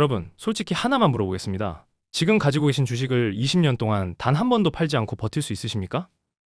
여러분, 솔직히 하나만 물어보겠습니다. 지금 가지고 계신 주식을 20년 동안 단 한 번도 팔지 않고 버틸 수 있으십니까?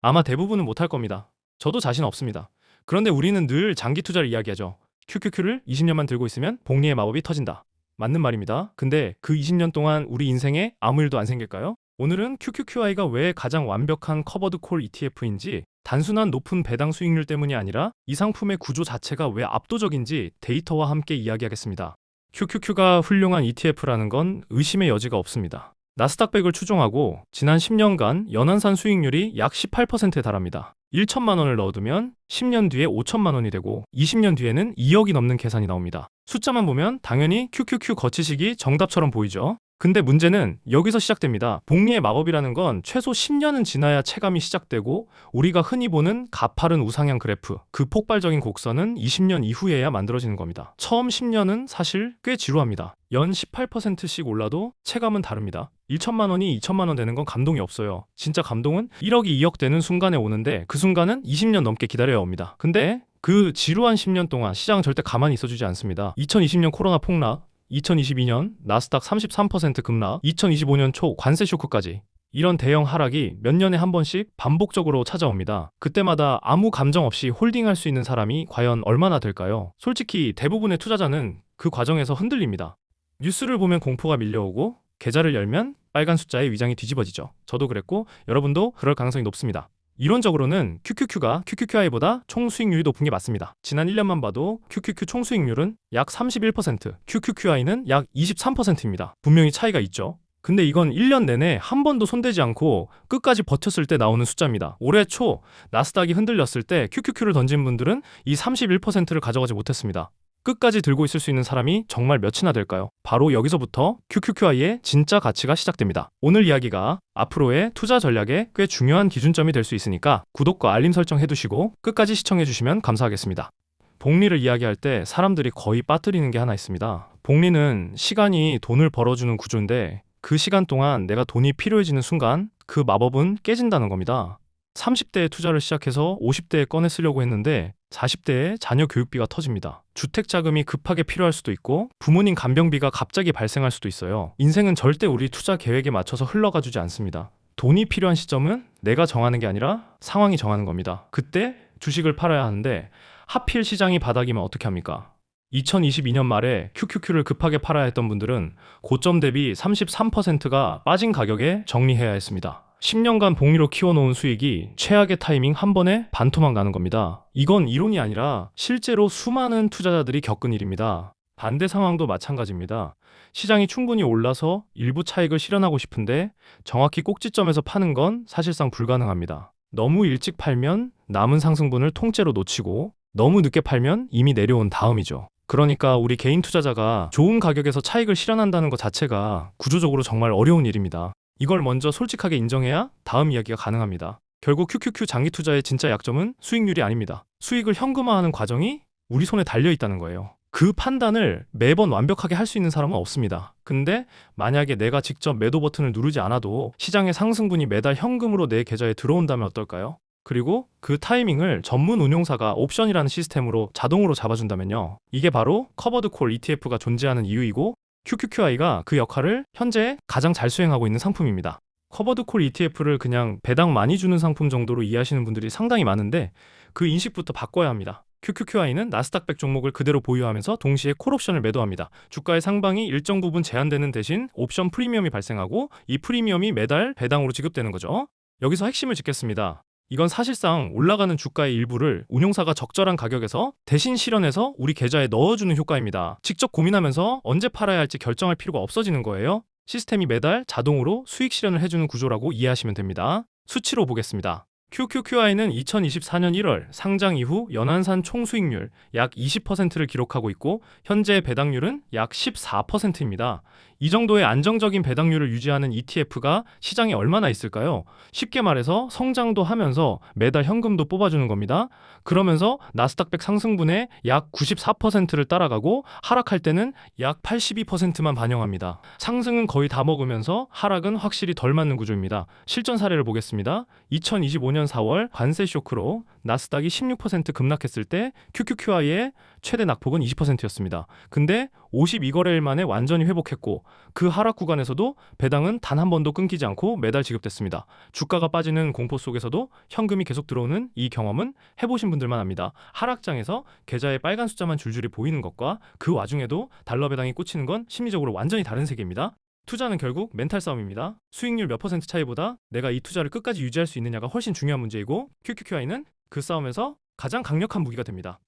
아마 대부분은 못할 겁니다. 저도 자신 없습니다. 그런데 우리는 늘 장기 투자를 이야기하죠. QQQ를 20년만 들고 있으면 복리의 마법이 터진다. 맞는 말입니다. 근데 그 20년 동안 우리 인생에 아무 일도 안 생길까요? 오늘은 QQQI가 왜 가장 완벽한 커버드 콜 ETF인지, 단순한 높은 배당 수익률 때문이 아니라 이 상품의 구조 자체가 왜 압도적인지 데이터와 함께 이야기하겠습니다. QQQ가 훌륭한 ETF라는 건 의심의 여지가 없습니다. 나스닥 100을 추종하고 지난 10년간 연한산 수익률이 약 18%에 달합니다. 1천만 원을 넣어두면 10년 뒤에 5천만 원이 되고 20년 뒤에는 2억이 넘는 계산이 나옵니다. 숫자만 보면 당연히 QQQ 거치식이 정답처럼 보이죠. 근데 문제는 여기서 시작됩니다. 복리의 마법이라는 건 최소 10년은 지나야 체감이 시작되고, 우리가 흔히 보는 가파른 우상향 그래프, 그 폭발적인 곡선은 20년 이후에야 만들어지는 겁니다. 처음 10년은 사실 꽤 지루합니다. 연 18%씩 올라도 체감은 다릅니다. 1천만 원이 2천만 원 되는 건 감동이 없어요. 진짜 감동은 1억이 2억 되는 순간에 오는데, 그 순간은 20년 넘게 기다려야 옵니다. 근데 그 지루한 10년 동안 시장은 절대 가만히 있어주지 않습니다. 2020년 코로나 폭락, 2022년 나스닥 33% 급락, 2025년 초 관세 쇼크까지, 이런 대형 하락이 몇 년에 한 번씩 반복적으로 찾아옵니다. 그때마다 아무 감정 없이 홀딩할 수 있는 사람이 과연 얼마나 될까요? 솔직히 대부분의 투자자는 그 과정에서 흔들립니다. 뉴스를 보면 공포가 밀려오고, 계좌를 열면 빨간 숫자의 위장이 뒤집어지죠. 저도 그랬고 여러분도 그럴 가능성이 높습니다. 이론적으로는 QQQ가 QQQI보다 총 수익률이 높은 게 맞습니다. 지난 1년만 봐도 QQQ 총 수익률은 약 31%, QQQI는 약 23%입니다. 분명히 차이가 있죠. 근데 이건 1년 내내 한 번도 손대지 않고 끝까지 버텼을 때 나오는 숫자입니다. 올해 초 나스닥이 흔들렸을 때 QQQ를 던진 분들은 이 31%를 가져가지 못했습니다. 끝까지 들고 있을 수 있는 사람이 정말 몇이나 될까요? 바로 여기서부터 QQQI의 진짜 가치가 시작됩니다. 오늘 이야기가 앞으로의 투자 전략에 꽤 중요한 기준점이 될 수 있으니까 구독과 알림 설정 해두시고 끝까지 시청해주시면 감사하겠습니다. 복리를 이야기할 때 사람들이 거의 빠뜨리는 게 하나 있습니다. 복리는 시간이 돈을 벌어주는 구조인데, 그 시간 동안 내가 돈이 필요해지는 순간 그 마법은 깨진다는 겁니다. 30대에 투자를 시작해서 50대에 꺼내 쓰려고 했는데 40대에 자녀 교육비가 터집니다. 주택자금이 급하게 필요할 수도 있고, 부모님 간병비가 갑자기 발생할 수도 있어요. 인생은 절대 우리 투자 계획에 맞춰서 흘러가주지 않습니다. 돈이 필요한 시점은 내가 정하는 게 아니라 상황이 정하는 겁니다. 그때 주식을 팔아야 하는데 하필 시장이 바닥이면 어떻게 합니까? 2022년 말에 QQQ를 급하게 팔아야 했던 분들은 고점 대비 33%가 빠진 가격에 정리해야 했습니다. 10년간 복리로 키워놓은 수익이 최악의 타이밍 한 번에 반토막 나는 겁니다. 이건 이론이 아니라 실제로 수많은 투자자들이 겪은 일입니다. 반대 상황도 마찬가지입니다. 시장이 충분히 올라서 일부 차익을 실현하고 싶은데 정확히 꼭지점에서 파는 건 사실상 불가능합니다. 너무 일찍 팔면 남은 상승분을 통째로 놓치고, 너무 늦게 팔면 이미 내려온 다음이죠. 그러니까 우리 개인 투자자가 좋은 가격에서 차익을 실현한다는 것 자체가 구조적으로 정말 어려운 일입니다. 이걸 먼저 솔직하게 인정해야 다음 이야기가 가능합니다. 결국 QQQ 장기 투자의 진짜 약점은 수익률이 아닙니다. 수익을 현금화하는 과정이 우리 손에 달려있다는 거예요. 그 판단을 매번 완벽하게 할 수 있는 사람은 없습니다. 근데 만약에 내가 직접 매도 버튼을 누르지 않아도 시장의 상승분이 매달 현금으로 내 계좌에 들어온다면 어떨까요? 그리고 그 타이밍을 전문 운용사가 옵션이라는 시스템으로 자동으로 잡아준다면요. 이게 바로 커버드 콜 ETF가 존재하는 이유이고, QQQI가 그 역할을 현재 가장 잘 수행하고 있는 상품입니다. 커버드 콜 ETF를 그냥 배당 많이 주는 상품 정도로 이해하시는 분들이 상당히 많은데, 그 인식부터 바꿔야 합니다. QQQI는 나스닥 100 종목을 그대로 보유하면서 동시에 콜옵션을 매도합니다. 주가의 상방이 일정 부분 제한되는 대신 옵션 프리미엄이 발생하고, 이 프리미엄이 매달 배당으로 지급되는 거죠. 여기서 핵심을 짚겠습니다. 이건 사실상 올라가는 주가의 일부를 운용사가 적절한 가격에서 대신 실현해서 우리 계좌에 넣어주는 효과입니다. 직접 고민하면서 언제 팔아야 할지 결정할 필요가 없어지는 거예요. 시스템이 매달 자동으로 수익 실현을 해주는 구조라고 이해하시면 됩니다. 수치로 보겠습니다. QQQI는 2024년 1월 상장 이후 연한산 총 수익률 약 20%를 기록하고 있고, 현재 배당률은 약 14%입니다. 이 정도의 안정적인 배당률을 유지하는 ETF가 시장에 얼마나 있을까요? 쉽게 말해서 성장도 하면서 매달 현금도 뽑아주는 겁니다. 그러면서 나스닥100 상승분의 약 94%를 따라가고 하락할 때는 약 82%만 반영합니다. 상승은 거의 다 먹으면서 하락은 확실히 덜 맞는 구조입니다. 실전 사례를 보겠습니다. 2025년 4월 관세 쇼크로 나스닥이 16% 급락했을 때 QQQI의 최대 낙폭은 20%였습니다. 근데 52거래일 만에 완전히 회복했고 그 하락 구간에서도 배당은 단 한 번도 끊기지 않고 매달 지급됐습니다. 주가가 빠지는 공포 속에서도 현금이 계속 들어오는 이 경험은 해보신 분들만 압니다. 하락장에서 계좌에 빨간 숫자만 줄줄이 보이는 것과 그 와중에도 달러 배당이 꽂히는 건 심리적으로 완전히 다른 세계입니다. 투자는 결국 멘탈 싸움입니다. 수익률 몇 퍼센트 차이보다 내가 이 투자를 끝까지 유지할 수 있느냐가 훨씬 중요한 문제이고 QQQI는 그 싸움에서 가장 강력한 무기가 됩니다.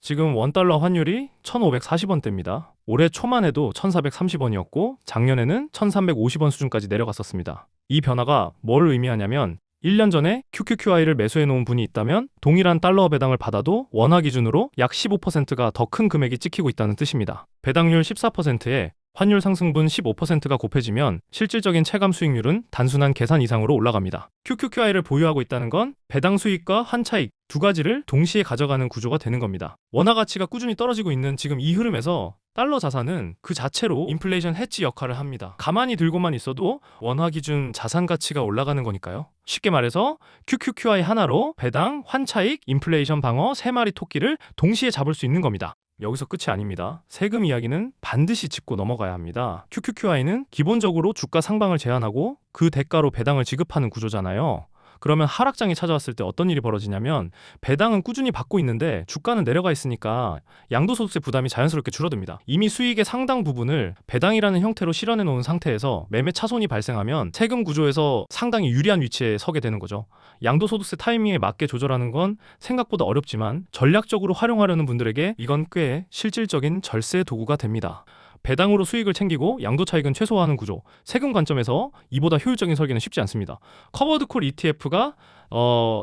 지금 원달러 환율이 1,540원대입니다. 올해 초만 해도 1,430원이었고 작년에는 1,350원 수준까지 내려갔었습니다. 이 변화가 뭘 의미하냐면 1년 전에 QQQI를 매수해 놓은 분이 있다면 동일한 달러 배당을 받아도 원화 기준으로 약 15%가 더 큰 금액이 찍히고 있다는 뜻입니다. 배당률 14%에 환율 상승분 15%가 곱해지면 실질적인 체감 수익률은 단순한 계산 이상으로 올라갑니다. QQQI를 보유하고 있다는 건 배당 수익과 환차익 두 가지를 동시에 가져가는 구조가 되는 겁니다. 원화 가치가 꾸준히 떨어지고 있는 지금 이 흐름에서 달러 자산은 그 자체로 인플레이션 해지 역할을 합니다. 가만히 들고만 있어도 원화 기준 자산 가치가 올라가는 거니까요. 쉽게 말해서 QQQI 하나로 배당, 환차익, 인플레이션 방어 세 마리 토끼를 동시에 잡을 수 있는 겁니다. 여기서 끝이 아닙니다. 세금 이야기는 반드시 짚고 넘어가야 합니다. QQQI는 기본적으로 주가 상방을 제한하고 그 대가로 배당을 지급하는 구조잖아요. 그러면 하락장이 찾아왔을 때 어떤 일이 벌어지냐면 배당은 꾸준히 받고 있는데 주가는 내려가 있으니까 양도소득세 부담이 자연스럽게 줄어듭니다. 이미 수익의 상당 부분을 배당이라는 형태로 실현해 놓은 상태에서 매매 차손이 발생하면 세금 구조에서 상당히 유리한 위치에 서게 되는 거죠. 양도소득세 타이밍에 맞게 조절하는 건 생각보다 어렵지만 전략적으로 활용하려는 분들에게 이건 꽤 실질적인 절세 도구가 됩니다. 배당으로 수익을 챙기고 양도 차익은 최소화하는 구조. 세금 관점에서 이보다 효율적인 설계는 쉽지 않습니다. 커버드콜 ETF가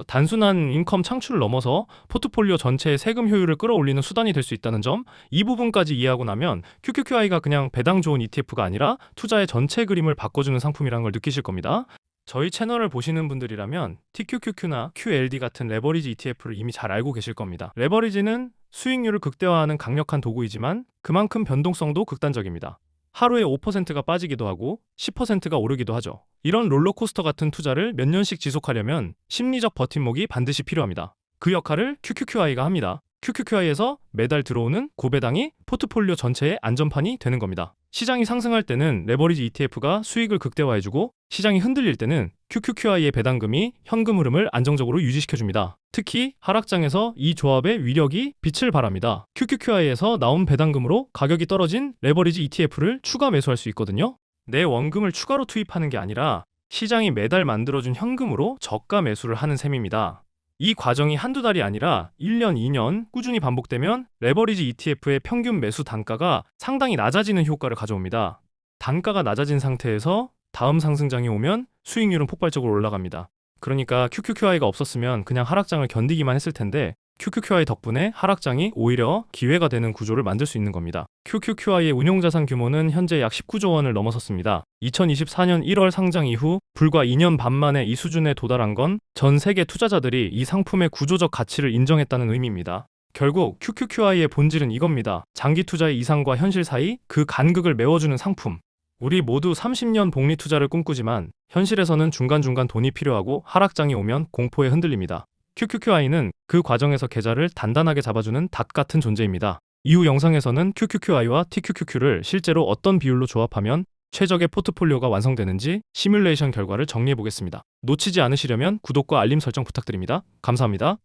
단순한 인컴 창출을 넘어서 포트폴리오 전체의 세금 효율을 끌어올리는 수단이 될 수 있다는 점, 이 부분까지 이해하고 나면 QQQI가 그냥 배당 좋은 ETF가 아니라 투자의 전체 그림을 바꿔주는 상품이라는 걸 느끼실 겁니다. 저희 채널을 보시는 분들이라면 TQQQ나 QLD 같은 레버리지 ETF를 이미 잘 알고 계실 겁니다. 레버리지는 수익률을 극대화하는 강력한 도구이지만 그만큼 변동성도 극단적입니다. 하루에 5%가 빠지기도 하고 10%가 오르기도 하죠. 이런 롤러코스터 같은 투자를 몇 년씩 지속하려면 심리적 버팀목이 반드시 필요합니다. 그 역할을 QQQI가 합니다. QQQI에서 매달 들어오는 고배당이 포트폴리오 전체의 안전판이 되는 겁니다. 시장이 상승할 때는 레버리지 ETF가 수익을 극대화해주고 시장이 흔들릴 때는 QQQI의 배당금이 현금 흐름을 안정적으로 유지시켜줍니다. 특히 하락장에서 이 조합의 위력이 빛을 발합니다. QQQI에서 나온 배당금으로 가격이 떨어진 레버리지 ETF를 추가 매수할 수 있거든요. 내 원금을 추가로 투입하는 게 아니라 시장이 매달 만들어준 현금으로 저가 매수를 하는 셈입니다. 이 과정이 한두 달이 아니라 1년, 2년 꾸준히 반복되면 레버리지 ETF의 평균 매수 단가가 상당히 낮아지는 효과를 가져옵니다. 단가가 낮아진 상태에서 다음 상승장이 오면 수익률은 폭발적으로 올라갑니다. 그러니까 QQQI가 없었으면 그냥 하락장을 견디기만 했을 텐데 QQQI 덕분에 하락장이 오히려 기회가 되는 구조를 만들 수 있는 겁니다. QQQI의 운용자산 규모는 현재 약 19조 원을 넘어섰습니다. 2024년 1월 상장 이후 불과 2년 반 만에 이 수준에 도달한 건 전 세계 투자자들이 이 상품의 구조적 가치를 인정했다는 의미입니다. 결국 QQQI의 본질은 이겁니다. 장기 투자의 이상과 현실 사이 그 간극을 메워주는 상품. 우리 모두 30년 복리 투자를 꿈꾸지만 현실에서는 중간중간 돈이 필요하고 하락장이 오면 공포에 흔들립니다. QQQI는 그 과정에서 계좌를 단단하게 잡아주는 닷 같은 존재입니다. 이후 영상에서는 QQQI와 TQQQ를 실제로 어떤 비율로 조합하면 최적의 포트폴리오가 완성되는지 시뮬레이션 결과를 정리해 보겠습니다. 놓치지 않으시려면 구독과 알림 설정 부탁드립니다. 감사합니다.